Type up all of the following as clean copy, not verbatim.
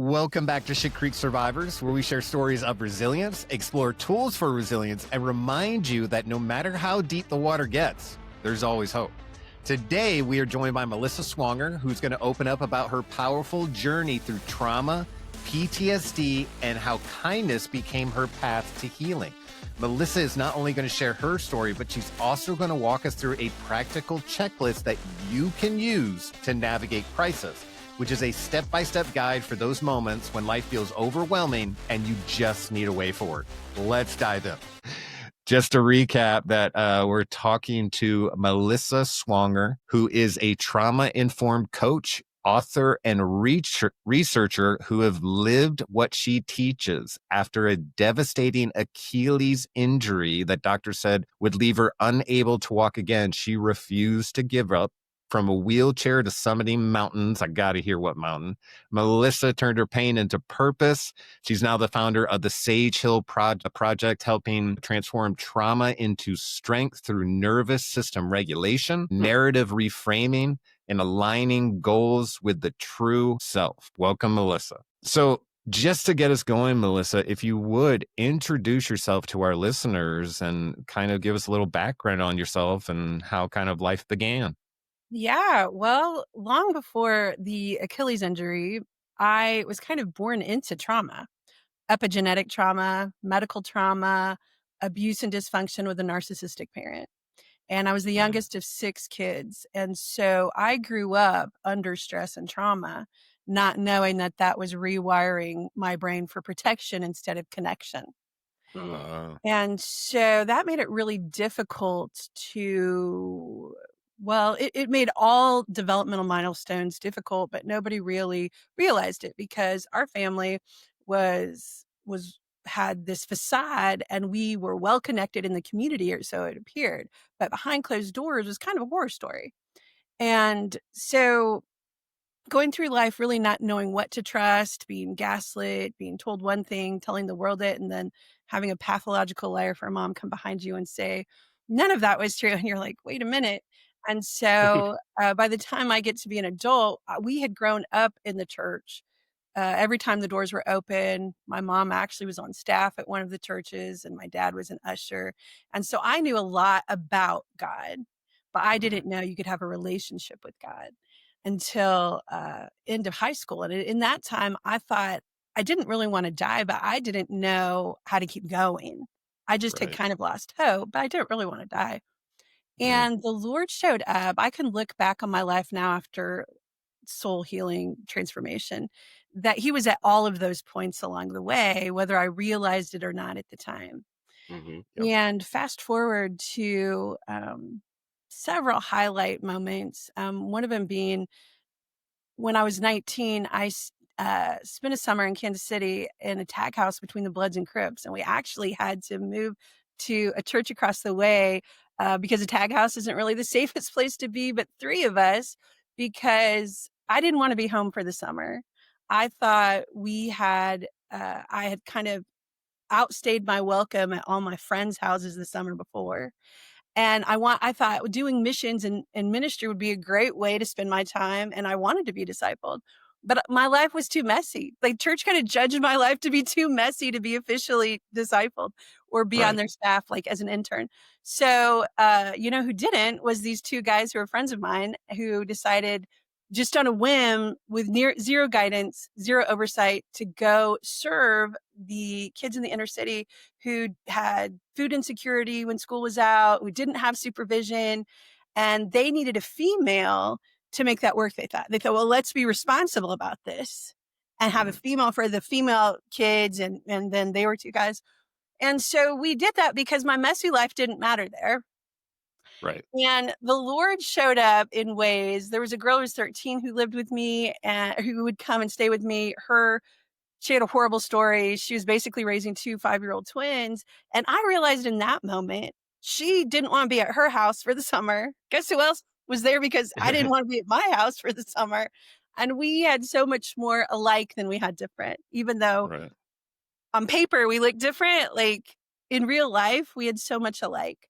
Welcome back to Shit Creek Survivors, where we share stories of resilience, explore tools for resilience, and remind you that no matter how deep the water gets, there's always hope. Today, we are joined by Melissa Swonger, who's going to open up about her powerful journey through trauma, PTSD, and how kindness became her path to healing. Melissa is not only going to share her story, but she's also going to walk us through a practical checklist that you can use to navigate crisis, which is a step-by-step guide for those moments when life feels overwhelming and you just need a way forward. Let's dive in. Just to recap that we're talking to Melissa Swonger, who is a trauma-informed coach, author, and researcher who have lived what she teaches after a devastating Achilles injury that doctors said would leave her unable to walk again. She refused to give up. From a wheelchair to summiting mountains, I got to hear what mountain. Melissa turned her pain into purpose. She's now the founder of the Sage Hill Project, helping transform trauma into strength through nervous system regulation, narrative reframing, and aligning goals with the true self. Welcome, Melissa. So just to get us going, Melissa, if you would introduce yourself to our listeners and kind of give us a little background on yourself and how kind of life began. Yeah, well, long before the Achilles injury, I was kind of born into trauma, epigenetic trauma, medical trauma, abuse and dysfunction with a narcissistic parent. And I was the youngest of 6 kids. And so I grew up under stress and trauma, not knowing that that was rewiring my brain for protection instead of connection. And so that made it really difficult it made all developmental milestones difficult, but nobody really realized it because our family had this facade and we were well connected in the community, or so it appeared. But behind closed doors was kind of a horror story. And so going through life really not knowing what to trust, being gaslit, being told one thing, telling the world it, and then having a pathological liar for a mom come behind you and say, none of that was true. And you're like, wait a minute. And so by the time I get to be an adult, we had grown up in the church. Every time the doors were open, my mom actually was on staff at one of the churches and my dad was an usher. And so I knew a lot about God, but I didn't know you could have a relationship with God until end of high school. And in that time, I thought I didn't really want to die, but I didn't know how to keep going. I just had kind of lost hope, but I didn't really want to die. And the Lord showed up. I can look back on my life now after soul healing transformation, that he was at all of those points along the way, whether I realized it or not at the time. Yep. And fast forward to several highlight moments. One of them being when I was 19, I spent a summer in Kansas City in a tag house between the Bloods and Crips. And we actually had to move to a church across the way because a tag house isn't really the safest place to be, but 3 of us, because I didn't want to be home for the summer. I thought I had kind of outstayed my welcome at all my friends' houses the summer before. And I thought doing missions and ministry would be a great way to spend my time. And I wanted to be discipled, but my life was too messy. Like church kind of judged my life to be too messy to be officially discipled or be on their staff, like as an intern. So, who didn't was these 2 guys who were friends of mine who decided just on a whim with zero guidance, zero oversight to go serve the kids in the inner city who had food insecurity when school was out, who didn't have supervision, and they needed a female to make that work. They thought, well, let's be responsible about this and have a female for the female kids. And then they were 2 guys. And so we did that because my messy life didn't matter there. Right. And the Lord showed up in ways. There was a girl who was 13 who lived with me and who would come and stay with me. She had a horrible story. She was basically raising 2 5-year-old twins. And I realized in that moment, she didn't want to be at her house for the summer. Guess who else was there? Because I didn't want to be at my house for the summer. And we had so much more alike than we had different, even though on paper we looked different. Like in real life, we had so much alike.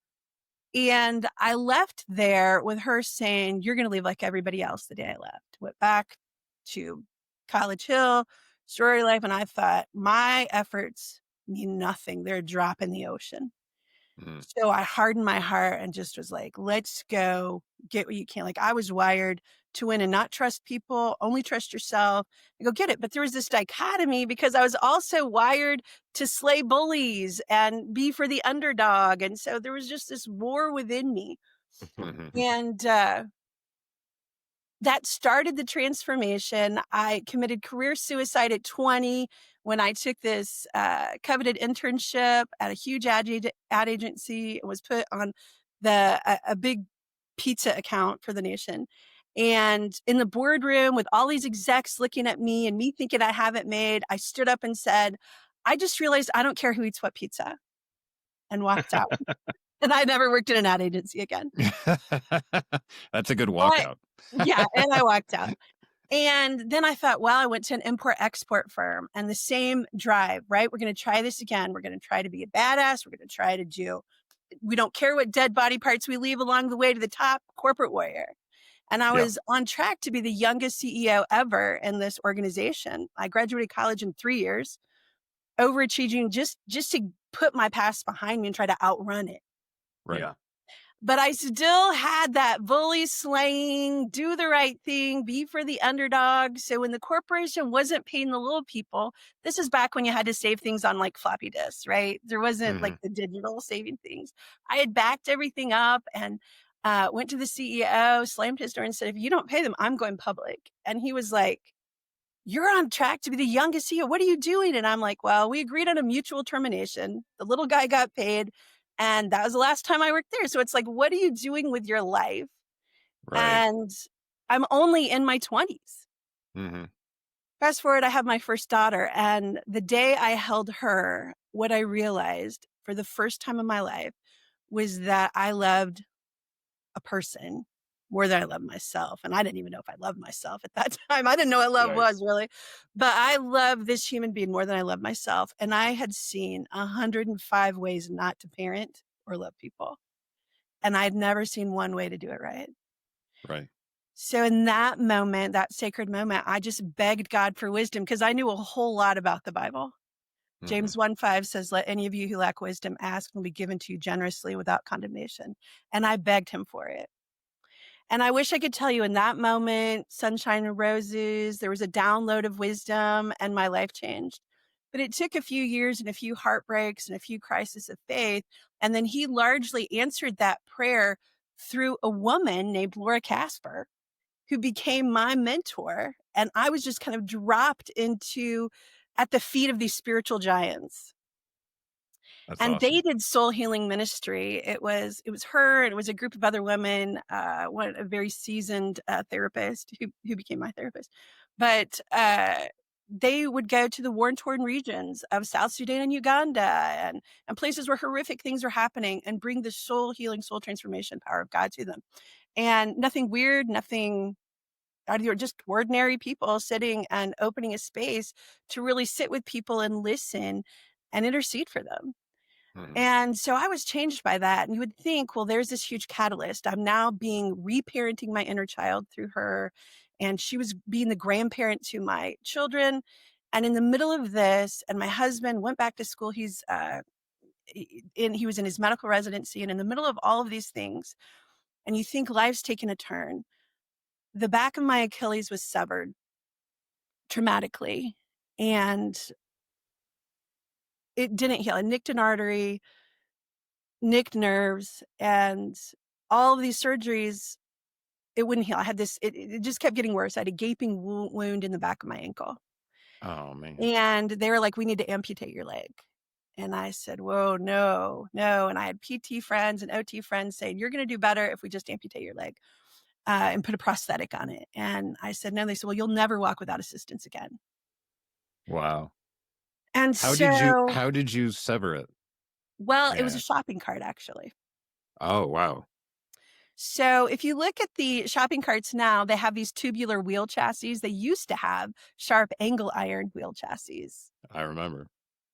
And I left there with her saying, you're going to leave like everybody else the day I left. Went back to College Hill, story life. And I thought, my efforts mean nothing. They're a drop in the ocean. Mm. So I hardened my heart and just was like, let's go get what you can. Like, I was wired to win and not trust people, only trust yourself and go get it. But there was this dichotomy because I was also wired to slay bullies and be for the underdog. And so there was just this war within me. Mhm. And that started the transformation. I committed career suicide at 20 when I took this coveted internship at a huge ad agency. It was put on a big pizza account for the nation. And in the boardroom with all these execs looking at me and me thinking I have it made, I stood up and said, I just realized I don't care who eats what pizza, and walked out. And I never worked in an ad agency again. That's a good But walkout. yeah, and I walked out. And then I thought, well, I went to an import-export firm and the same drive, right? We're going to try this again. We're going to try to be a badass. We're going to try to do, we don't care what dead body parts we leave along the way to the top, corporate warrior. And I Yeah. was on track to be the youngest CEO ever in this organization. I graduated college in 3 years, overachieving just to put my past behind me and try to outrun it. Right. Yeah. But I still had that bully slaying, do the right thing, be for the underdog. So when the corporation wasn't paying the little people, this is back when you had to save things on like floppy disks, right? There wasn't like the digital saving things. I had backed everything up and went to the CEO, slammed his door and said, if you don't pay them, I'm going public. And he was like, you're on track to be the youngest CEO. What are you doing? And I'm like, well, we agreed on a mutual termination. The little guy got paid. And that was the last time I worked there. So it's like, what are you doing with your life? Right. And I'm only in my 20s. Mm-hmm. Fast forward, I have my first daughter. And the day I held her, what I realized for the first time in my life was that I loved a person more than I love myself. And I didn't even know if I loved myself at that time. I didn't know what love Right. was really, but I love this human being more than I love myself. And I had seen 105 ways not to parent or love people. And I'd never seen one way to do it right. Right. So in that moment, that sacred moment, I just begged God for wisdom because I knew a whole lot about the Bible. James 1:5 says, let any of you who lack wisdom ask and will be given to you generously without condemnation. And I begged him for it. And I wish I could tell you in that moment, sunshine and roses, there was a download of wisdom and my life changed. But it took a few years and a few heartbreaks and a few crises of faith. And then he largely answered that prayer through a woman named Laura Casper, who became my mentor. And I was just kind of dropped into at the feet of these spiritual giants. That's And awesome. they did soul healing ministry. It was her, and it was a group of other women, one a very seasoned therapist who became my therapist. But they would go to the war-torn regions of South Sudan and Uganda and places where horrific things are happening and bring the soul healing, soul transformation power of God to them. And nothing weird, nothing out of your just ordinary people sitting and opening a space to really sit with people and listen and intercede for them. Mhm. And so I was changed by that. And you would think, well, there's this huge catalyst. I'm now being reparenting my inner child through her. And she was being the grandparent to my children. And in the middle of this, and my husband went back to school. He was in his medical residency. And in the middle of all of these things, and you think life's taken a turn, the back of my Achilles was severed traumatically. And it didn't heal. It nicked an artery, nicked nerves, and all of these surgeries, it wouldn't heal. I had this, it just kept getting worse. I had a gaping wound in the back of my ankle. Oh man. And they were like, we need to amputate your leg. And I said, whoa, no. And I had PT friends and OT friends saying, you're going to do better if we just amputate your leg and put a prosthetic on it. And I said, no. They said, well, you'll never walk without assistance again. Wow. And How did you sever it? well, it was Yeah. a shopping cart, actually. Oh wow. So if you look at the shopping carts now, they have these tubular wheel chassis. They used to have sharp angle iron wheel chassis. I remember.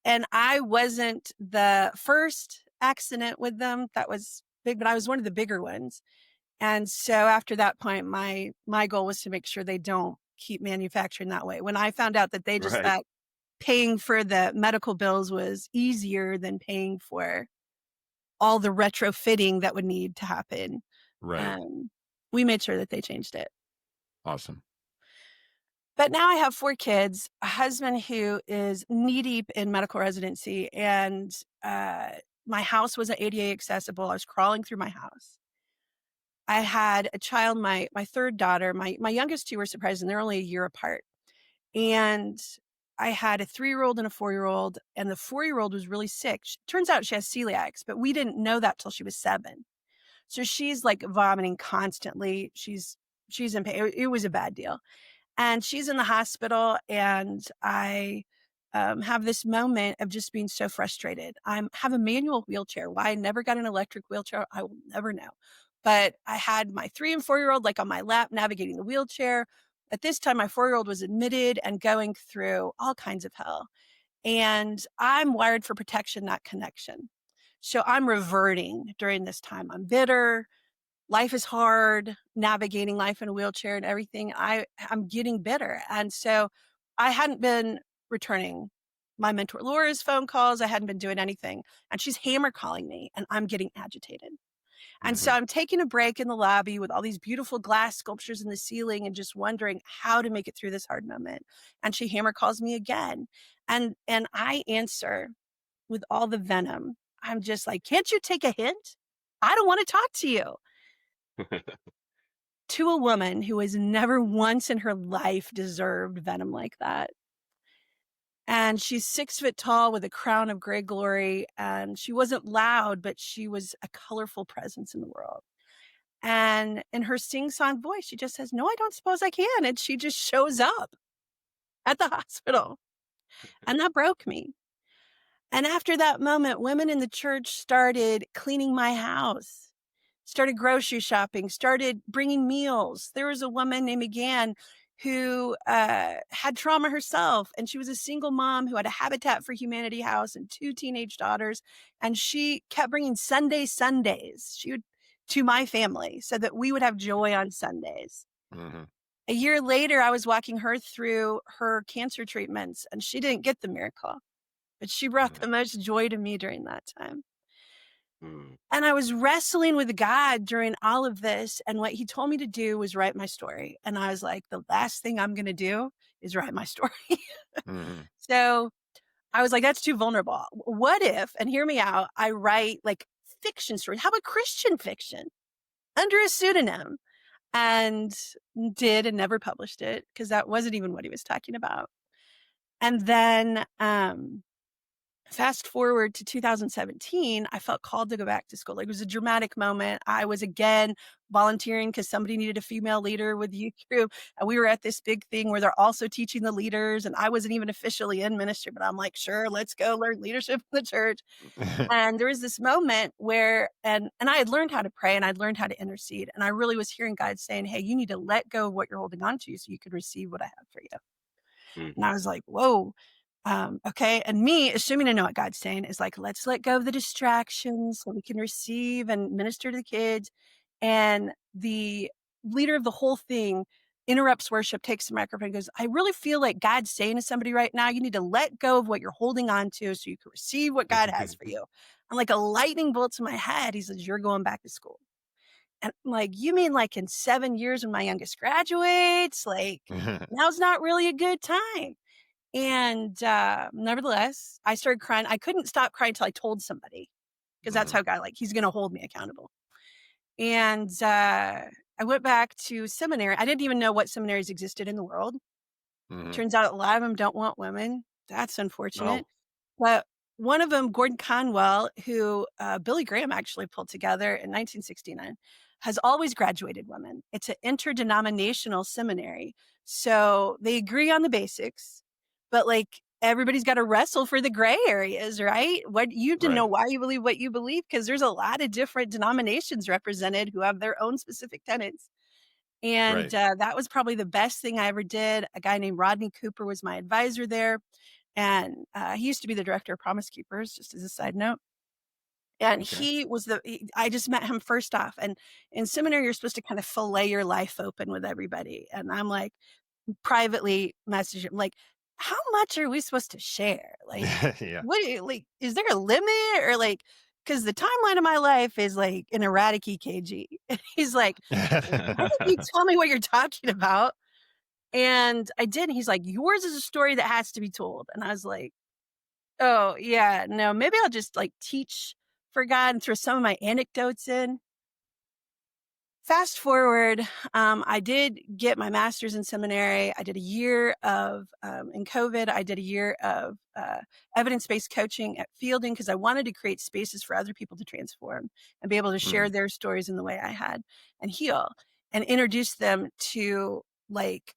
And I wasn't the first accident with them that was big, but I was one of the bigger ones. And so after that point, my goal was to make sure they don't keep manufacturing that way. When I found out that they just Right. thought paying for the medical bills was easier than paying for all the retrofitting that would need to happen, Right. we made sure that they changed it. Awesome. But now I have 4 kids, a husband who is knee-deep in medical residency, and, my house wasn't ADA accessible. I was crawling through my house. I had a child, my 3rd daughter. My youngest 2 were surprised, and they're only a year apart. And I had a 3-year-old and a 4-year-old, and the 4-year-old was really sick. Turns out she has celiacs, but we didn't know that till she was 7. So she's, like, vomiting constantly. She's in pain. It was a bad deal. And she's in the hospital, and I have this moment of just being so frustrated. I have a manual wheelchair. Why I never got an electric wheelchair, I will never know. But I had my 3 and 4-year-old like on my lap navigating the wheelchair. At this time, my 4-year-old was admitted and going through all kinds of hell. And I'm wired for protection, not connection. So I'm reverting during this time. I'm bitter. Life is hard, navigating life in a wheelchair and everything. I'm getting bitter. And so I hadn't been returning my mentor Laura's phone calls. I hadn't been doing anything. And she's hammer calling me, and I'm getting agitated. And so Mhm. I'm taking a break in the lobby with all these beautiful glass sculptures in the ceiling and just wondering how to make it through this hard moment. And she hammer calls me again. And I answer with all the venom. I'm just like, "Can't you take a hint? I don't want to talk to you." To a woman who has never once in her life deserved venom like that. And she's 6 foot tall with a crown of gray glory, and she wasn't loud, but she was a colorful presence in the world. And in her sing-song voice, she just says, "No, I don't suppose I can," and she just shows up at the hospital, and that broke me. And after that moment, women in the church started cleaning my house, started grocery shopping, started bringing meals. There was a woman named Megan who had trauma herself, and she was a single mom who had a Habitat for Humanity house and 2 teenage daughters, and she kept bringing Sundays. She would to my family so that we would have joy on Sundays. Mhm. A year later, I was walking her through her cancer treatments, and she didn't get the miracle, but she brought Mhm. the most joy to me during that time. Mm. And I was wrestling with God during all of this, and what he told me to do was write my story. And I was like, the last thing I'm gonna do is write my story. Mhm. So I was like, that's too vulnerable. What if, and hear me out, I write like fiction stories? How about Christian fiction under a pseudonym? And did and never published it because that wasn't even what he was talking about. And then fast forward to 2017, I felt called to go back to school. Like, it was a dramatic moment. I was again volunteering because somebody needed a female leader with youth group. And we were at this big thing where they're also teaching the leaders. And I wasn't even officially in ministry, but I'm like, sure, let's go learn leadership in the church. And there was this moment where, and I had learned how to pray and I'd learned how to intercede. And I really was hearing God saying, hey, you need to let go of what you're holding on to so you can receive what I have for you. And I Mhm. was like, whoa. Okay. And me assuming to know what God's saying is like, let's let go of the distractions so we can receive and minister to the kids. And the leader of the whole thing interrupts worship, takes the microphone, and goes, I really feel like God's saying to somebody right now, you need to let go of what you're holding on to so you can receive what God has for you. And like a lightning bolt to my head, he says, you're going back to school. And I'm like, you mean like in 7 years when my youngest graduates? Like, now's not really a good time. And, nevertheless, I started crying. I couldn't stop crying till I told somebody, because that's Mhm. how God, like, he's gonna hold me accountable. And, I went back to seminary. I didn't even know what seminaries existed in the world. Mhm. Turns out a lot of them don't want women. That's unfortunate. No. But one of them, Gordon Conwell, who, Billy Graham actually pulled together in 1969, has always graduated women. It's an interdenominational seminary. So they agree on the basics, but, like, everybody's gotta wrestle for the gray areas, right? What you have to know Right. why you believe what you believe, because there's a lot of different denominations represented who have their own specific tenets. And, Right. that was probably the best thing I ever did. A guy named Rodney Cooper was my advisor there, and, he used to be the director of Promise Keepers, just as a side note. And Okay. he was I just met him first off, and in seminary, you're supposed to kind of fillet your life open with everybody, and I'm like, privately message him, like, how much are we supposed to share? Like, Yeah. like, is there a limit? Or like, because the timeline of my life is like an erratic EKG. And he's like, why don't you tell me what you're talking about? And I did. And he's like, yours is a story that has to be told. And I was like, oh, yeah, no, maybe I'll just like teach for God and throw some of my anecdotes in. Fast forward, I did get my master's in seminary. I did a year of, in COVID, I did a year of evidence-based coaching at Fielding because I wanted to create spaces for other people to transform and be able to share their stories in the way I had and heal and introduce them to like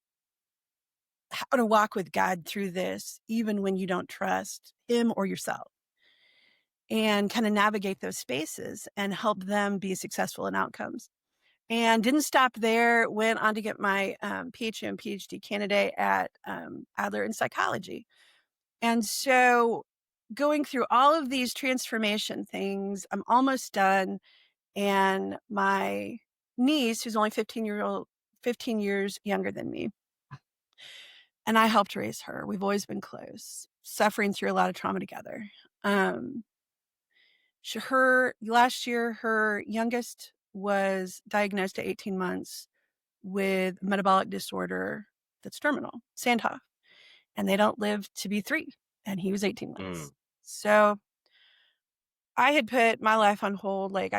how to walk with God through this, even when you don't trust Him or yourself, and kind of navigate those spaces and help them be successful in outcomes. And didn't stop there, went on to get my PhD and PhD candidate at Adler in psychology. And so going through all of these transformation things, I'm almost done. And my niece, who's only 15 years younger than me, and I helped raise her. We've always been close, suffering through a lot of trauma together. Last year, her youngest was diagnosed at 18 months with metabolic disorder that's terminal, Sandhoff, and they don't live to be 3, and he was 18 months. So I had put my life on hold, like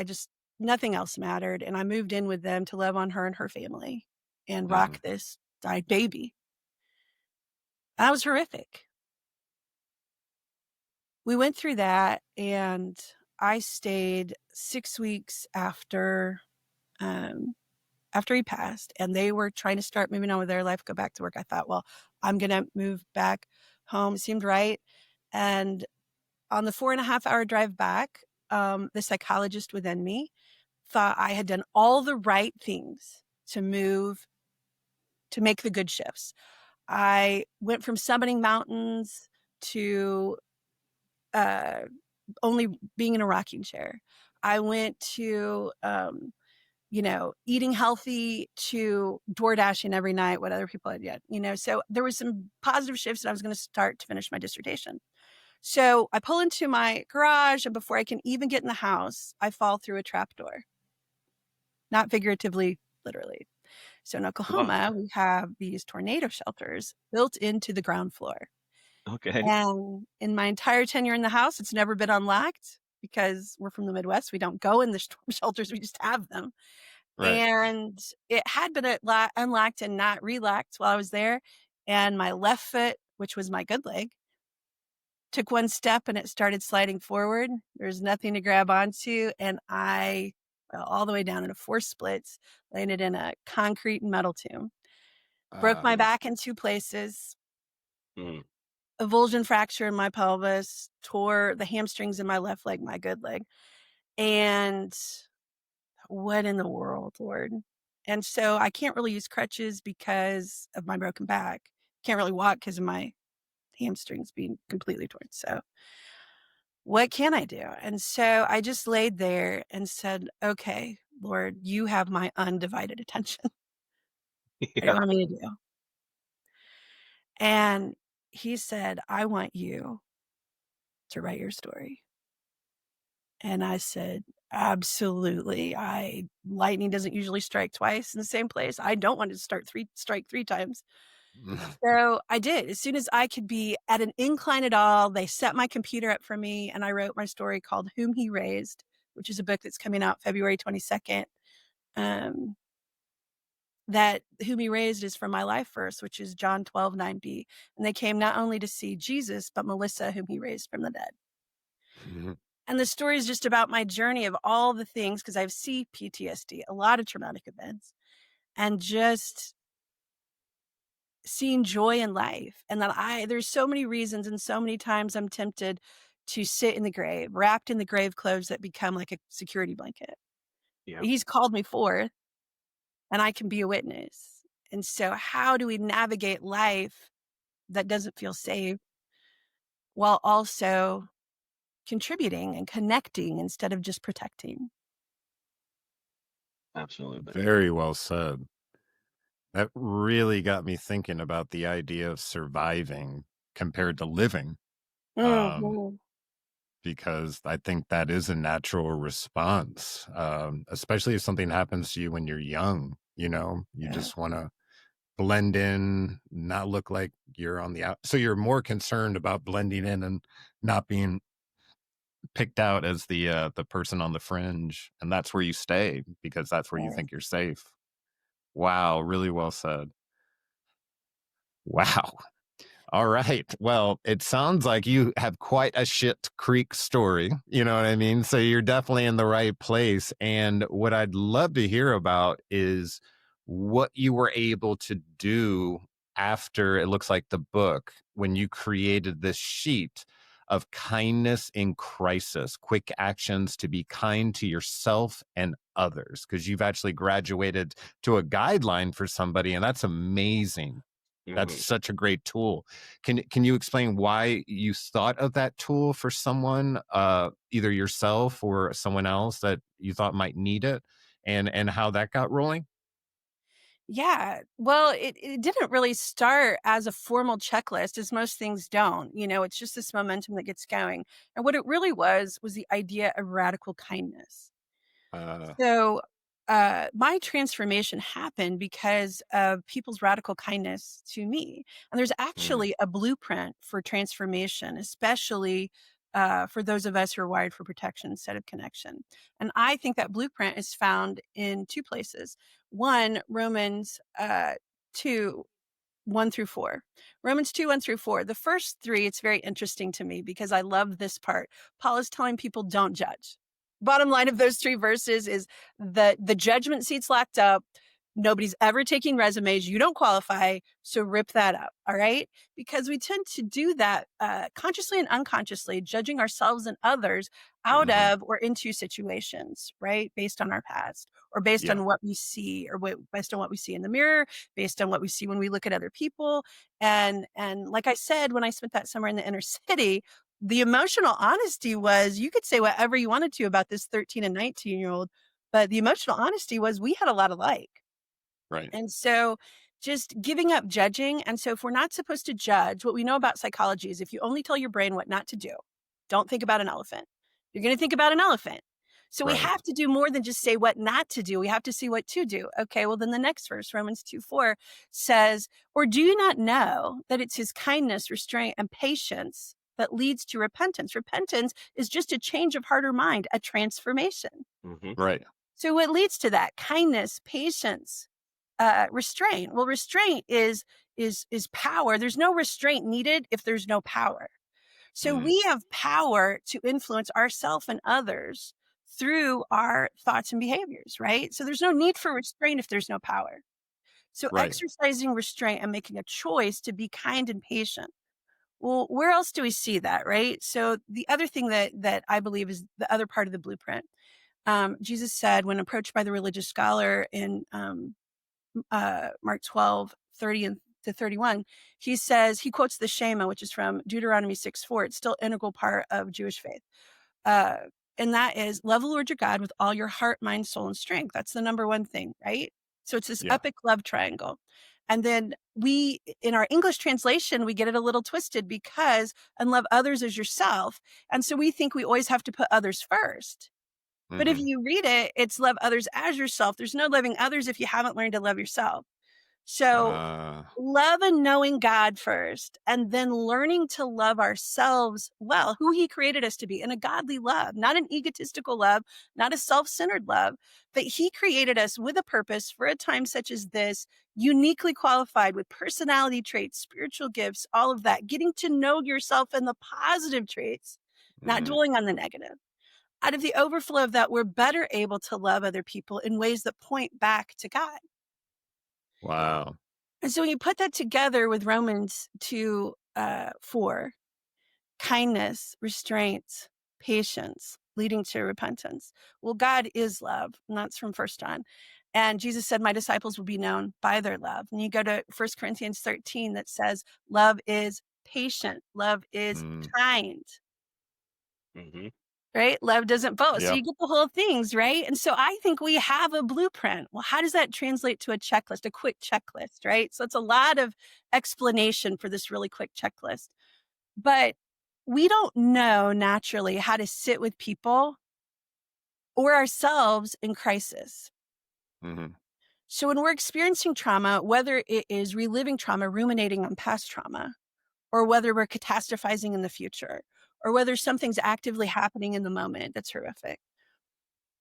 nothing else mattered, and I moved in with them to love on her and her family and rock this died baby. That was horrific. We went through that, and I stayed 6 weeks after he passed, and they were trying to start moving on with their life, go back to work. I thought, well, I'm going to move back home. It seemed right. And on the 4.5-hour drive back, the psychologist within me thought I had done all the right things to make the good shifts. I went from summiting mountains to only being in a rocking chair. I went to eating healthy to door dashing every night, what other people had yet, so there was some positive shifts that I was going to start to finish my dissertation. So I pull into my garage, and before I can even get in the house, I fall through a trapdoor. Not figuratively, literally. So in Oklahoma, we have these tornado shelters built into the ground floor. Okay. And in my entire tenure in the house, it's never been unlocked because we're from the Midwest. We don't go in the storm shelters. We just have them. Right. And it had been unlocked and not relocked while I was there. And my left foot, which was my good leg, took one step and it started sliding forward. There's nothing to grab onto. And I fell all the way down into 4 splits, landed in a concrete and metal tomb. Broke my back in 2 places. Avulsion fracture in my pelvis, tore the hamstrings in my left leg, my good leg. And what in the world, Lord? And so I can't really use crutches because of my broken back. Can't really walk because of my hamstrings being completely torn. So what can I do? And so I just laid there and said, okay, Lord, you have my undivided attention. What do you want me to do? And he said, I want you to write your story. And I said, absolutely. Lightning doesn't usually strike twice in the same place. I don't want to strike 3 times. So I did. As soon as I could be at an incline at all, they set my computer up for me, and I wrote my story called Whom He Raised, which is a book that's coming out February 22nd. That Whom He Raised is from my life verse, which is John 12:9b. And they came not only to see Jesus, but Melissa, whom He raised from the dead. And the story is just about my journey of all the things, because I have PTSD, a lot of traumatic events, and just seeing joy in life. And that there's so many reasons, and so many times I'm tempted to sit in the grave, wrapped in the grave clothes that become like a security blanket. Yeah. He's called me forth, and I can be a witness. And so how do we navigate life that doesn't feel safe while also contributing and connecting instead of just protecting? Absolutely. Very well said. That really got me thinking about the idea of surviving compared to living, Mhm. because I think that is a natural response, especially if something happens to you when you're young. You Yeah. just want to blend in, not look like you're on the out. So you're more concerned about blending in and not being picked out as the person on the fringe, and that's where you stay because that's where you Yeah. think you're safe. Wow, really well said. Wow. All right. Well, it sounds like you have quite a shit creek story. You know what I mean? So you're definitely in the right place. And what I'd love to hear about is what you were able to do after it looks like the book, when you created this sheet of kindness in crisis, quick actions to be kind to yourself and others, because you've actually graduated to a guideline for somebody, and that's amazing. That's Mhm. such a great tool. Can you explain why you thought of that tool for someone, either yourself or someone else that you thought might need it, and how that got rolling? Yeah. Well, it didn't really start as a formal checklist, as most things don't. It's just this momentum that gets going. And what it really was the idea of radical kindness. Uh, So, my transformation happened because of people's radical kindness to me. And there's mm, actually a blueprint for transformation, especially for those of us who are wired for protection instead of connection. And I think that blueprint is found in two places. One, Romans 2. 1 through 4. Romans 2, 1 through 4. The first three, it's very interesting to me because I love this part. Paul is telling people, don't judge. Bottom line of those three verses is the judgment seat's locked up. Nobody's ever taking resumes. You don't qualify. So rip that up. All right. Because we tend to do that consciously and unconsciously, judging ourselves and others out Hmm. of or into situations, right? Based on our past or based Yeah. on what we see or based on what we see in the mirror, based on what we see when we look at other people. And like I said, when I spent that summer in the inner city, the emotional honesty was you could say whatever you wanted to about this 13 and 19-year-old, but the emotional honesty was we had a lot alike. Right. And so just giving up judging. And so if we're not supposed to judge, what we know about psychology is if you only tell your brain what not to do, don't think about an elephant. You're going to think about an elephant. So we Right. have to do more than just say what not to do. We have to see what to do. Okay, well, then the next verse, Romans 2:4 says, or do you not know that it's his kindness, restraint, and patience that leads to repentance? Repentance is just a change of heart or mind, a transformation. mhm, Right. So what leads to that? Kindness, patience, restraint. Well, restraint is power. There's no restraint needed if there's no power. So Mm. we have power to influence ourselves and others through our thoughts and behaviors, right? So there's no need for restraint if there's no power. So Right. exercising restraint and making a choice to be kind and patient. Well, where else do we see that, right? So the other thing that I believe is the other part of the blueprint. Jesus said when approached by the religious scholar in Mark 12:30 and to 31, he quotes the Shema, which is from Deuteronomy 6:4. It's still integral part of Jewish faith. Uh, and that is love the Lord your God with all your heart, mind, soul, and strength. That's the number one thing, right? So it's this Yeah. epic love triangle. And then in our English translation, we get it a little twisted because, and love others as yourself. And so we think we always have to put others first. But if Hmm. you read it, it's love others as yourself. There's no loving others if you haven't learned to love yourself. So Uh, love and knowing God first, and then learning to love ourselves well, who he created us to be in a godly love, not an egotistical love, not a self-centered love, but he created us with a purpose for a time such as this, uniquely qualified with personality traits, spiritual gifts, all of that, getting to know yourself and the positive traits, not mm. dwelling on the negative. Out of the overflow of that, we're better able to love other people in ways that point back to God. Wow. And so when you put that together with Romans 2, 4, kindness, restraint, patience, leading to repentance. Well, God is love, and that's from 1 John. And Jesus said, my disciples will be known by their love. And you go to 1 Corinthians 13 that says, love is patient, love is Mm. kind. mhm. right? Love doesn't boast. So Yeah. you get the whole things, right? And so I think we have a blueprint. Well, how does that translate to a checklist, a quick checklist, right? So it's a lot of explanation for this really quick checklist. But we don't know naturally how to sit with people or ourselves in crisis. Mm-hmm. So when we're experiencing trauma, whether it is reliving trauma, ruminating on past trauma, or whether we're catastrophizing in the future, or whether something's actively happening in the moment that's horrific,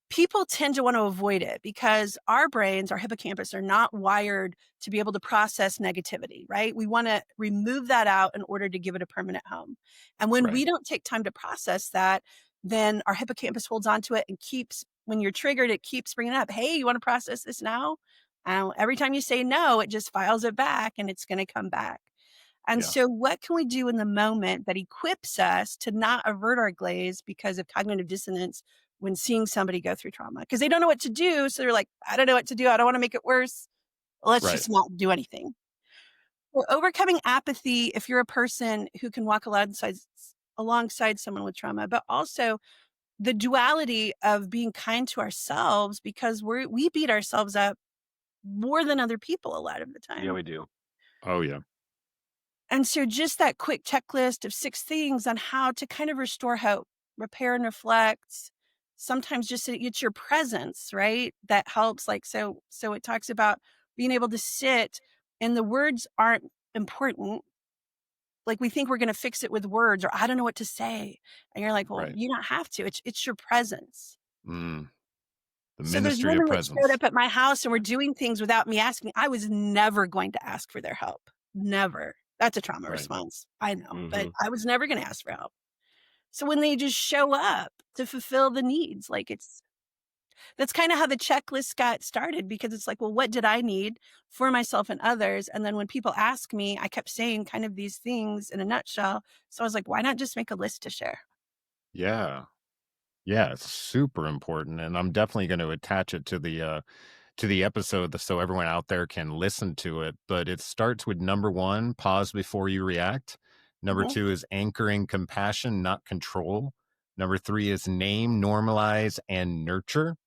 people tend to want to avoid it because our brains, our hippocampus, are not wired to be able to process negativity, right? We want to remove that out in order to give it a permanent home. And when we don't take time to process that, then our hippocampus holds on to it and keeps, when you're triggered, it keeps bringing up, hey, you want to process this now? Every time you say no, it just files it back and it's going to come back. And Yeah. so what can we do in the moment that equips us to not avert our glaze because of cognitive dissonance when seeing somebody go through trauma? Because they don't know what to do. So they're like, I don't know what to do. I don't want to make it worse. Let's just not do anything. Well, overcoming apathy, if you're a person who can walk alongside someone with trauma, but also the duality of being kind to ourselves because we beat ourselves up more than other people a lot of the time. Yeah, we do. Oh, yeah. And so just that quick checklist of 6 things on how to kind of restore hope, repair and reflect. Sometimes just it's your presence, right? That helps. Like, so it talks about being able to sit and the words aren't important. Like we think we're going to fix it with words or I don't know what to say. And you're like, well, you don't have to. It's your presence. The So there's ministry of women that presence. showed up at my house and were doing things without me asking. I was never going to ask for their help. Never. That's a trauma response. I know, but I was never going to ask for help. So when they just show up to fulfill the needs, like that's kind of how the checklist got started because it's like, well, what did I need for myself and others? And then when people ask me, I kept saying kind of these things in a nutshell. So I was like, why not just make a list to share? Yeah. Yeah, it's super important. And I'm definitely going to attach it to the episode so everyone out there can listen to it. But it starts with number 1, pause before you react. Number 2 is anchoring compassion, not control. Number 3 is name, normalize, and nurture.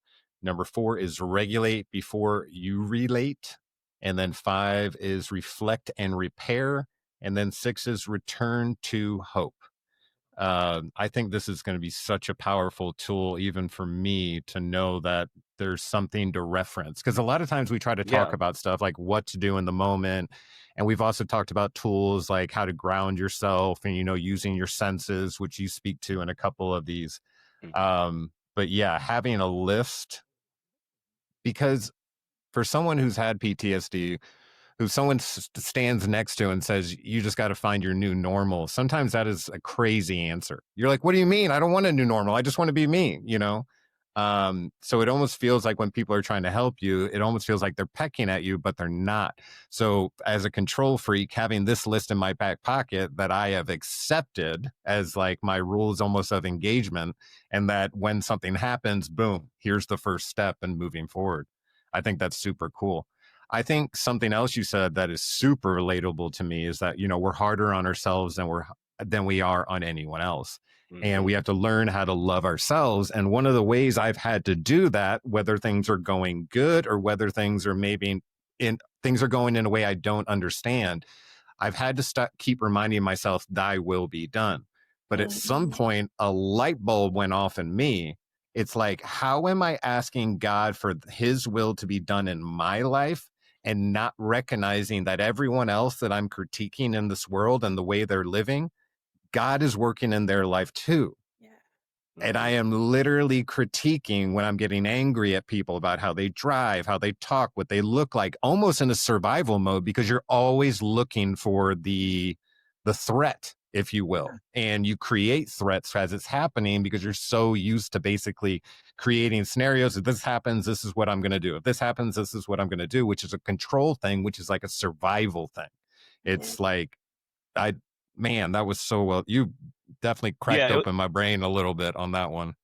Number 4 is regulate before you relate. And then 5 is reflect and repair. And then 6 is return to hope. I think this is going to be such a powerful tool, even for me, to know that there's something to reference. Because a lot of times we try to talk about stuff like what to do in the moment. And we've also talked about tools like how to ground yourself and, using your senses, which you speak to in a couple of these. But yeah, having a list, because for someone who's had PTSD, who someone stands next to and says, you just got to find your new normal. Sometimes that is a crazy answer. You're like, what do you mean? I don't want a new normal. I just want to be me, So it almost feels like when people are trying to help you, it almost feels like they're pecking at you, but they're not. So as a control freak, having this list in my back pocket that I have accepted as like my rules almost of engagement, and that when something happens, boom, here's the first step in moving forward. I think that's super cool. I think something else you said that is super relatable to me is that, we're harder on ourselves than we are on anyone else. And we have to learn how to love ourselves. And one of the ways I've had to do that, whether things are going good or whether things are things are going in a way I don't understand, I've had to keep reminding myself, thy will be done. But at some point, a light bulb went off in me. It's like, how am I asking God for his will to be done in my life and not recognizing that everyone else that I'm critiquing in this world and the way they're living, God is working in their life too. Yeah. And I am literally critiquing when I'm getting angry at people about how they drive, how they talk, what they look like, almost in a survival mode, because you're always looking for the threat, if you will. And you create threats as it's happening because you're so used to basically creating scenarios. If this happens, this is what I'm going to do. If this happens, this is what I'm going to do, which is a control thing, which is like a survival thing. It's like, man, that was so well. You definitely cracked open my brain a little bit on that one.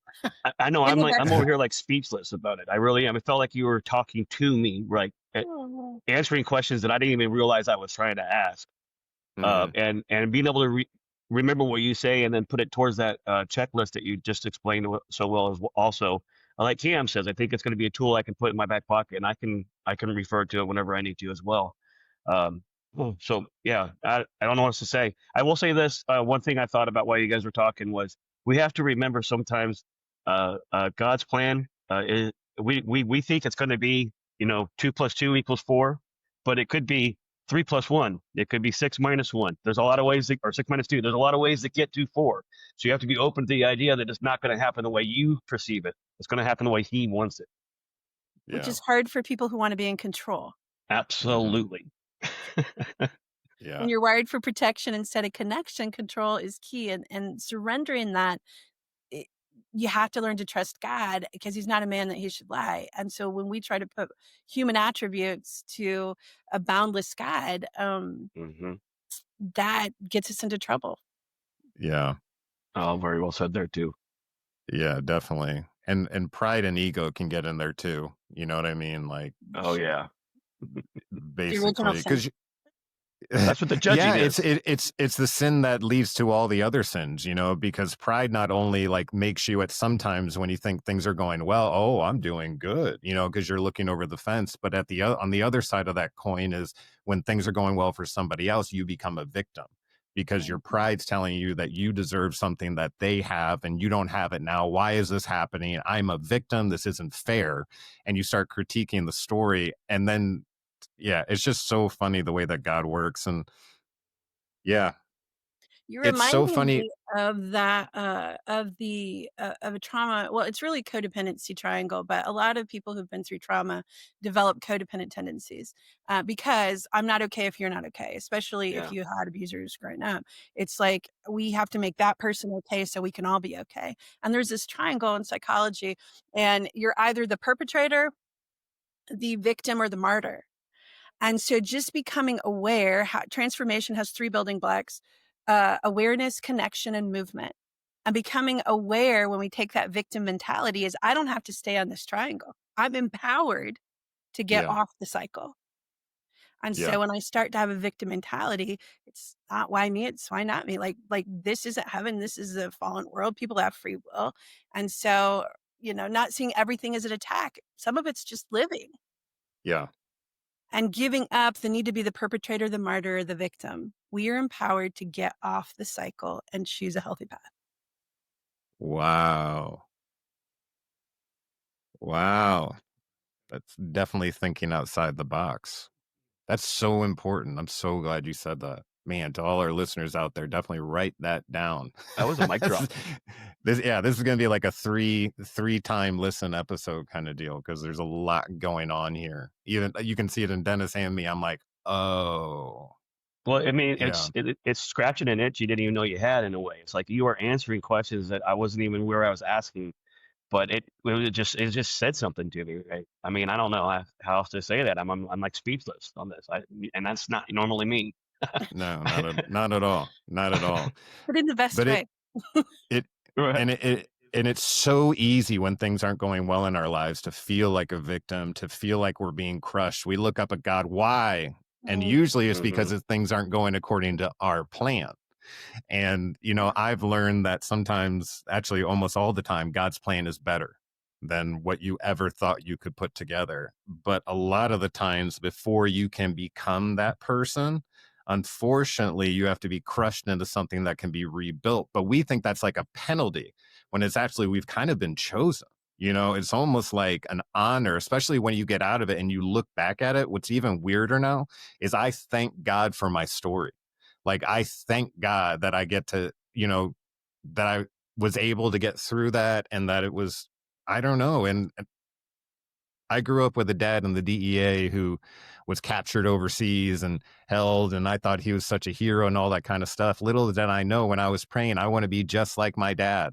I know. I'm over here like speechless about it. I really am. It felt like you were talking to me, right? Answering questions that I didn't even realize I was trying to ask. And being able to remember what you say and then put it towards that checklist that you just explained so well as also. Like Cam says, I think it's going to be a tool I can put in my back pocket, and I can refer to it whenever I need to as well. So yeah, I don't know what else to say. I will say this. One thing I thought about while you guys were talking was we have to remember sometimes God's plan is we think it's going to be 2 + 2 = 4, but it could be 3 + 1. It could be 6 - 1. There's a lot of ways, or 6 - 2. There's a lot of ways to get to 4. So you have to be open to the idea that it's not going to happen the way you perceive it. It's going to happen the way He wants it. Which is hard for people who want to be in control. Absolutely. Yeah. When you're wired for protection instead of connection, control is key. And surrendering that, you have to learn to trust God, because He's not a man that He should lie. And so when we try to put human attributes to a boundless God, that gets us into trouble. Yeah. Oh, very well said there too. Yeah, definitely. And pride and ego can get in there too. You know what I mean? Like, oh yeah, basically, because that's what the judging is. It's the sin that leads to all the other sins, because pride not only like makes you at sometimes when you think things are going well, oh, I'm doing good, because you're looking over the fence. But on the other side of that coin is when things are going well for somebody else, you become a victim because your pride's telling you that you deserve something that they have and you don't have it now. Why is this happening? I'm a victim. This isn't fair. And you start critiquing the story, and then yeah, it's just so funny the way that God works. And yeah, You're it's so reminding funny. me of that, of a trauma. Well, it's really codependency triangle, but a lot of people who've been through trauma develop codependent tendencies, because I'm not okay if you're not okay, especially if you had abusers growing up. It's like we have to make that person okay so we can all be okay. And there's this triangle in psychology, and you're either the perpetrator, the victim, or the martyr. And so just becoming aware, transformation has 3 building blocks: awareness, connection, and movement. And becoming aware when we take that victim mentality is, I don't have to stay on this triangle. I'm empowered to get off the cycle. And so when I start to have a victim mentality, it's not why me, it's why not me. Like this isn't heaven. This is a fallen world. People have free will. And so, not seeing everything as an attack. Some of it's just living. Yeah. And giving up the need to be the perpetrator, the martyr, or the victim. We are empowered to get off the cycle and choose a healthy path. Wow. That's definitely thinking outside the box. That's so important. I'm so glad you said that. Man, to all our listeners out there, definitely write that down. That was a mic drop. This is going to be like a three-time listen episode kind of deal, because there's a lot going on here. Even you can see it in Dennis and me. I'm like, oh. Well, I mean, it's scratching an itch you didn't even know you had, in a way. It's like you are answering questions that I wasn't even where I was asking, but it just said something to me. Right? I mean, I don't know how else to say that. I'm like speechless on this, and that's not normally me. No, not at all. Not at all. But in the best way. And it's so easy when things aren't going well in our lives to feel like a victim, to feel like we're being crushed. We look up at God, why? And usually it's because things aren't going according to our plan. And, I've learned that sometimes, actually almost all the time, God's plan is better than what you ever thought you could put together. But a lot of the times, before you can become that person, unfortunately, you have to be crushed into something that can be rebuilt. But we think that's like a penalty, when it's actually, we've kind of been chosen. It's almost like an honor, especially when you get out of it and you look back at it. What's even weirder now is I thank God for my story. Like, I thank God that I get to, that I was able to get through that, and that it was, I don't know. And I grew up with a dad in the DEA who was captured overseas and held, and I thought he was such a hero and all that kind of stuff. Little did I know, when I was praying, I want to be just like my dad.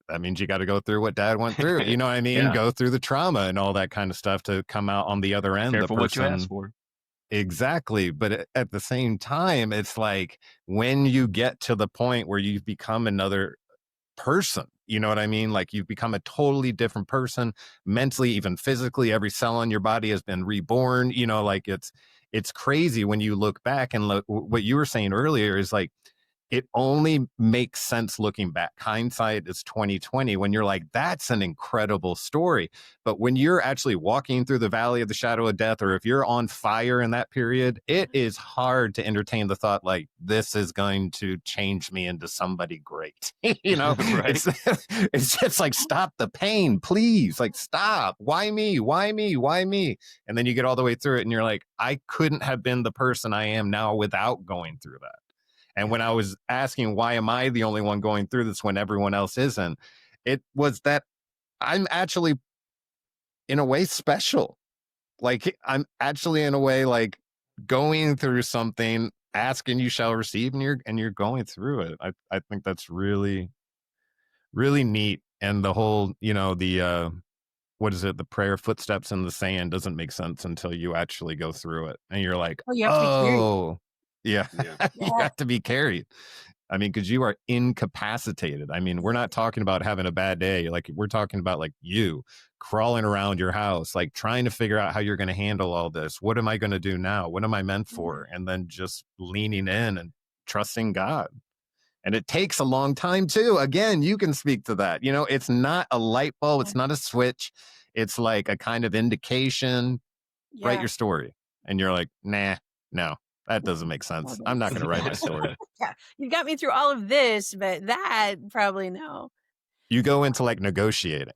That means you got to go through what dad went through. You know what I mean? Yeah. Go through the trauma and all that kind of stuff to come out on the other end. Careful what you ask for. Exactly. But at the same time, it's like when you get to the point where you've become another person, you know what I mean? Like, you've become a totally different person, mentally, even physically. Every cell in your body has been reborn. Like it's crazy when you look back and look. What you were saying earlier is like, it only makes sense looking back. Hindsight is 2020 when you're like, that's an incredible story. But when you're actually walking through the valley of the shadow of death, or if you're on fire in that period, it is hard to entertain the thought like, this is going to change me into somebody great. You know, Right. it's just like, stop the pain, please. Like, stop. Why me? Why me? Why me? And then you get all the way through it and you're like, I couldn't have been the person I am now without going through that. And when I was asking, why am I the only one going through this when everyone else isn't? It was that I'm actually, in a way, special. Like, I'm actually, in a way, like going through something, ask and you shall receive, and you're going through it. I think that's really, really neat. And the whole, the what is it? The prayer footsteps in the sand doesn't make sense until you actually go through it. And you're like, Oh, you have to be carried. oh, yeah, Yeah. you have to be carried. I mean, because you are incapacitated. I mean, we're not talking about having a bad day. Like, we're talking about like you crawling around your house, like trying to figure out how you're going to handle all this. What am I going to do now? What am I meant for? And then just leaning in and trusting God. And it takes a long time too. Again, you can speak to that. It's not a light bulb. It's not a switch. It's like a kind of indication. Write Yeah. your story. And you're like, nah, no, that doesn't make sense. I'm not going to write my story. Yeah. You got me through all of this, but that probably no. You go into like negotiating.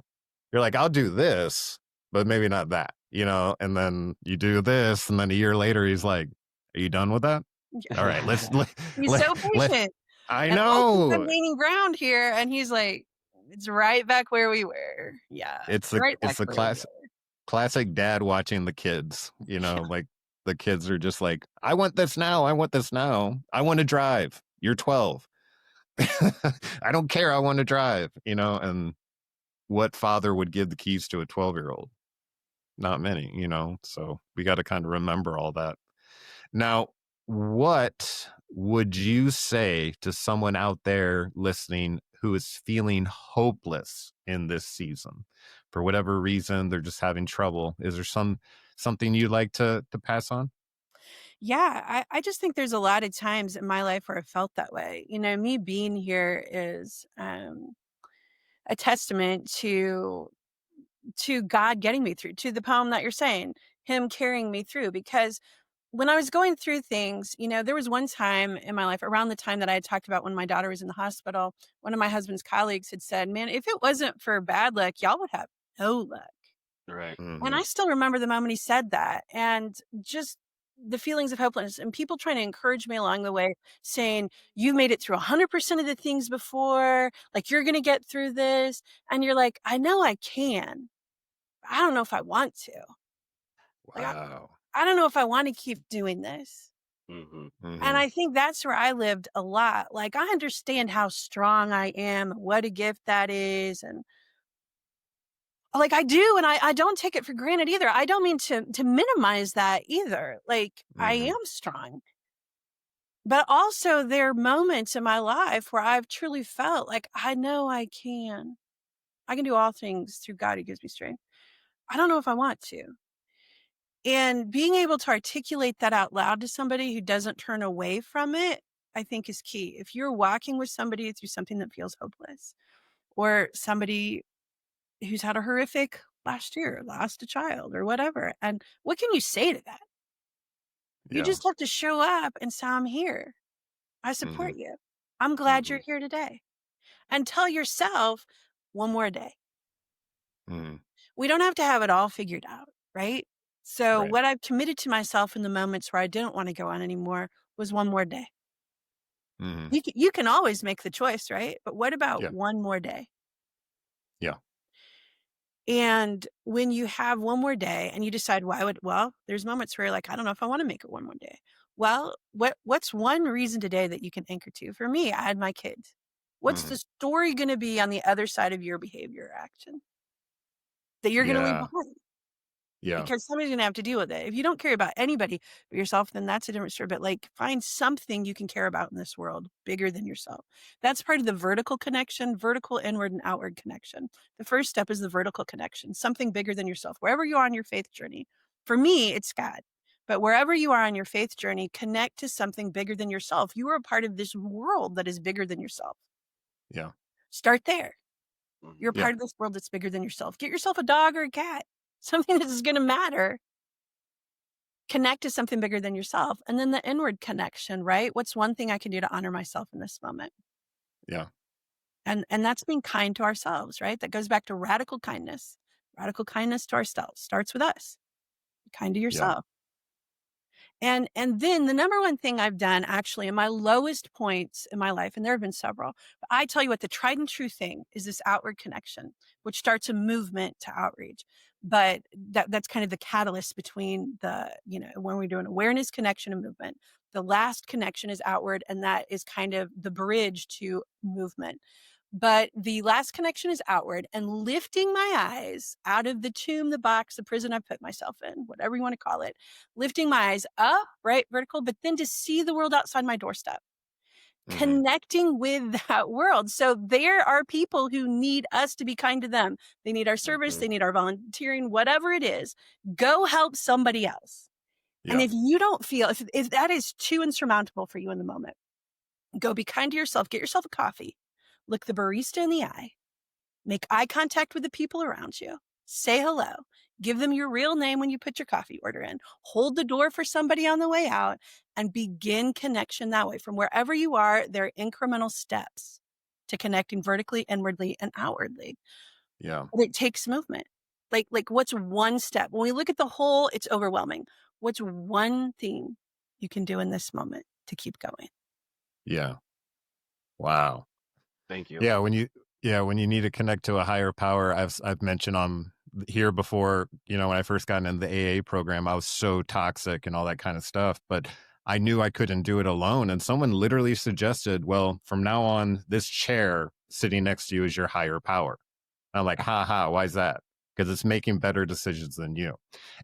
You're like, I'll do this, but maybe not that, and then you do this. And then a year later, he's like, are you done with that? All right, let's, He's so patient. I And know. I'm gaining ground here. And he's like, it's right back where we were. Yeah. It's right back the where we classic dad watching the kids, like the kids are just like, I want this now. I want this now. I want to drive. You're 12. I don't care. I want to drive, and what father would give the keys to a 12-year-old? Not many, so we got to kind of remember all that. Now, what would you say to someone out there listening who is feeling hopeless in this season? For whatever reason, they're just having trouble. Is there something you'd like to pass on? Yeah, I just think there's a lot of times in my life where I felt that way. Me being here is a testament to God getting me through, to the poem that you're saying, him carrying me through. Because when I was going through things, there was one time in my life around the time that I had talked about when my daughter was in the hospital, one of my husband's colleagues had said, man, if it wasn't for bad luck, y'all would have no luck. Right. And I still remember the moment he said that, and just the feelings of hopelessness and people trying to encourage me along the way saying, you made it through 100% of the things before, like you're going to get through this. And you're like, I know I can. I don't know if I want to. Like, Wow. I don't know if I want to keep doing this. And I think that's where I lived a lot. Like, I understand how strong I am, what a gift that is. And like, I do. And I don't take it for granted either. I don't mean to minimize that either. Like, I am strong. But also there are moments in my life where I've truly felt like, I know I can. I can do all things through God who gives me strength. I don't know if I want to. And being able to articulate that out loud to somebody who doesn't turn away from it, I think is key. If you're walking with somebody through something that feels hopeless, or somebody who's had a horrific last year, lost a child or whatever, and what can you say to that? You just have to show up and say, I'm here. I support you. I'm glad you're here today. And tell yourself one more day. We don't have to have it all figured out, right? So Right. what I've committed to myself in the moments where I didn't want to go on anymore was one more day. You can always make the choice, right? But what about one more day? Yeah. And when you have one more day and you decide, there's moments where you're like, I don't know if I want to make it one more day. Well, what's one reason today that you can anchor to? For me, I had my kids. What's the story going to be on the other side of your behavior or action that you're going to leave behind? Yeah. Because somebody's going to have to deal with it. If you don't care about anybody but yourself, then that's a different story. But like, find something you can care about in this world bigger than yourself. That's part of the vertical connection, vertical inward and outward connection. The first step is the vertical connection, something bigger than yourself, wherever you are on your faith journey. For me, it's God. But wherever you are on your faith journey, connect to something bigger than yourself. You are a part of this world that is bigger than yourself. Yeah. Start there. You're a Yeah. part of this world that's bigger than yourself. Get yourself a dog or a cat, something that is going to matter. Connect to something bigger than yourself. And then the inward connection, right? What's one thing I can do to honor myself in this moment? Yeah. And that's being kind to ourselves, right? That goes back to radical kindness. Radical kindness to ourselves starts with us. Be kind to Yeah. yourself. And then the number one thing I've done actually in my lowest points in my life, and there have been several, but I tell you what, the tried and true thing is this outward connection, which starts a movement to outreach. But that's kind of the catalyst between the, when we're doing awareness, connection, and movement. The last connection is outward, and that is kind of the bridge to movement. But the last connection is outward, and lifting my eyes out of the tomb, the box, the prison I put myself in, whatever you want to call it, lifting my eyes up, right, vertical, but then to see the world outside my doorstep, connecting with that world. So there are people who need us to be kind to them. They need our service, they need our volunteering, whatever it is. Go help somebody else. And Yeah. if you don't feel, if that is too insurmountable for you in the moment, go be kind to yourself, get yourself a coffee. Look the barista in the eye, make eye contact with the people around you, say hello, give them your real name when you put your coffee order in, hold the door for somebody on the way out, and begin connection that way. From wherever you are, there are incremental steps to connecting vertically, inwardly, and outwardly. Yeah. But it takes movement. Like what's one step? When we look at the whole, it's overwhelming. What's one thing you can do in this moment to keep going? Yeah. Wow. Thank you. Yeah, when you need to connect to a higher power, I've mentioned on here before, when I first got into the AA program, I was so toxic and all that kind of stuff, but I knew I couldn't do it alone. And someone literally suggested, well, from now on, this chair sitting next to you is your higher power. And I'm like, why is that? Because it's making better decisions than you.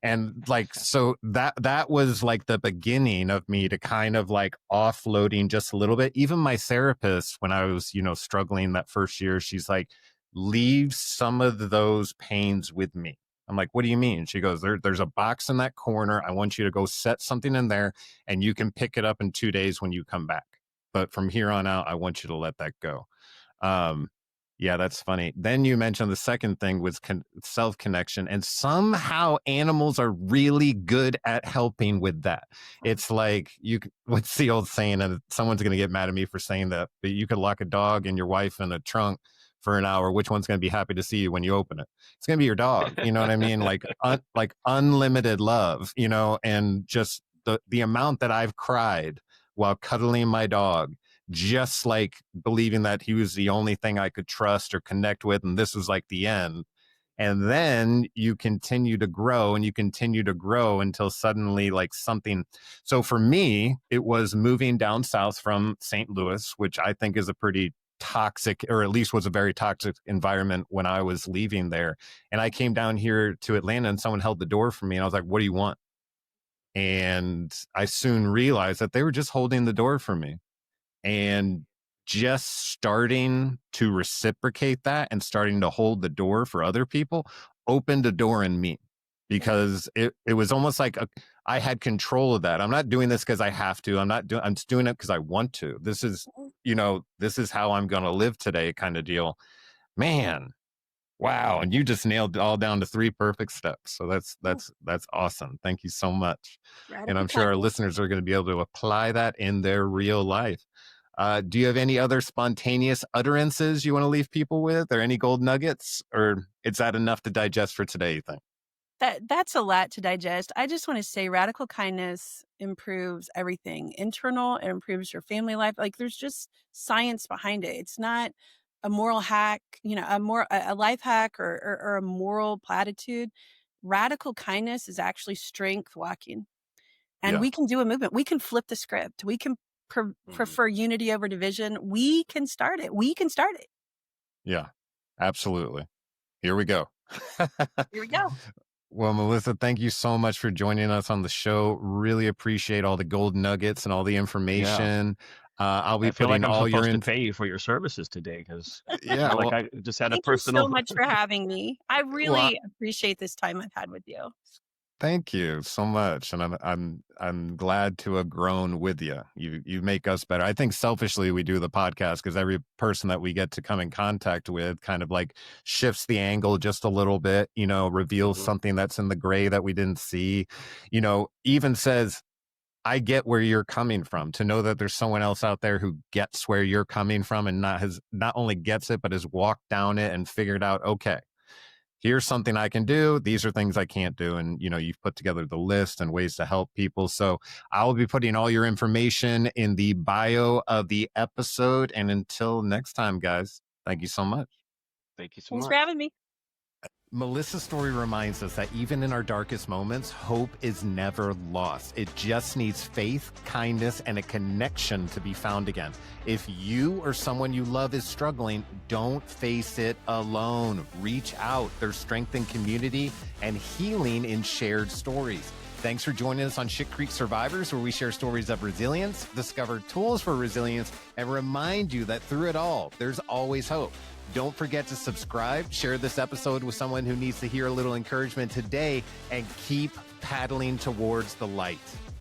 And so that was like the beginning of me to kind of like offloading just a little bit. Even my therapist, when I was, struggling that first year, she's like, leave some of those pains with me. I'm like, what do you mean? She goes, there's a box in that corner. I want you to go set something in there and you can pick it up in 2 days when you come back. But from here on out, I want you to let that go. Yeah, that's funny. Then you mentioned the second thing was self-connection, and somehow animals are really good at helping with that. It's like what's the old saying, and someone's going to get mad at me for saying that, but you could lock a dog and your wife in a trunk for an hour. Which one's going to be happy to see you when you open it? It's going to be your dog. You know what I mean? Like unlimited love, and just the amount that I've cried while cuddling my dog, just like believing that he was the only thing I could trust or connect with, and this was like the end. And then you continue to grow and you continue to grow until suddenly like something. So for me, it was moving down south from St. Louis, which I think is a pretty toxic, or at least was a very toxic environment when I was leaving there. And I came down here to Atlanta and someone held the door for me and I was like, what do you want? And I soon realized that they were just holding the door for me. And just starting to reciprocate that and starting to hold the door for other people opened a door in me, because it was almost like I had control of that. I'm not doing this because I have to. I'm just doing it because I want to. This is, this is how I'm going to live today kind of deal. Man, wow. And you just nailed it all down to 3 perfect steps. So that's awesome. Thank you so much. And I'm sure our listeners are going to be able to apply that in their real life. Do you have any other spontaneous utterances you want to leave people with, or any gold nuggets, or is that enough to digest for today, you think? That's a lot to digest. I just want to say radical kindness improves everything. Internal, it improves your family life. Like there's just science behind it. It's not a moral hack, a life hack or a moral platitude. Radical kindness is actually strength walking. And we can do a movement. We can flip the script. We can prefer unity over division. We can start it. Yeah, absolutely. Here we go. Here we go. Well, Melissa, thank you so much for joining us on the show. Really appreciate all the gold nuggets and all the information. I'll be putting I'm all your supposed to pay you for your services today, because I just had Thank a personal. you so much for having me. I really appreciate this time I've had with you. Thank you so much, and I'm glad to have grown with you. You make us better. I think selfishly we do the podcast because every person that we get to come in contact with kind of like shifts the angle just a little bit. Reveals Hmm. something that's in the gray that we didn't see. Even says, I get where you're coming from. To know that there's someone else out there who gets where you're coming from and not only gets it but has walked down it and figured out, okay, here's something I can do. These are things I can't do. And, you've put together the list and ways to help people. So I'll be putting all your information in the bio of the episode. And until next time, guys, thank you so much. Thank you so Thanks for much. having me. Melissa's story reminds us that even in our darkest moments, hope is never lost. It just needs faith, kindness, and a connection to be found again. If you or someone you love is struggling, don't face it alone. Reach out. There's strength in community and healing in shared stories. Thanks for joining us on Shit Creek Survivors, where we share stories of resilience, discover tools for resilience, and remind you that through it all, there's always hope. Don't forget to subscribe, share this episode with someone who needs to hear a little encouragement today, and keep paddling towards the light.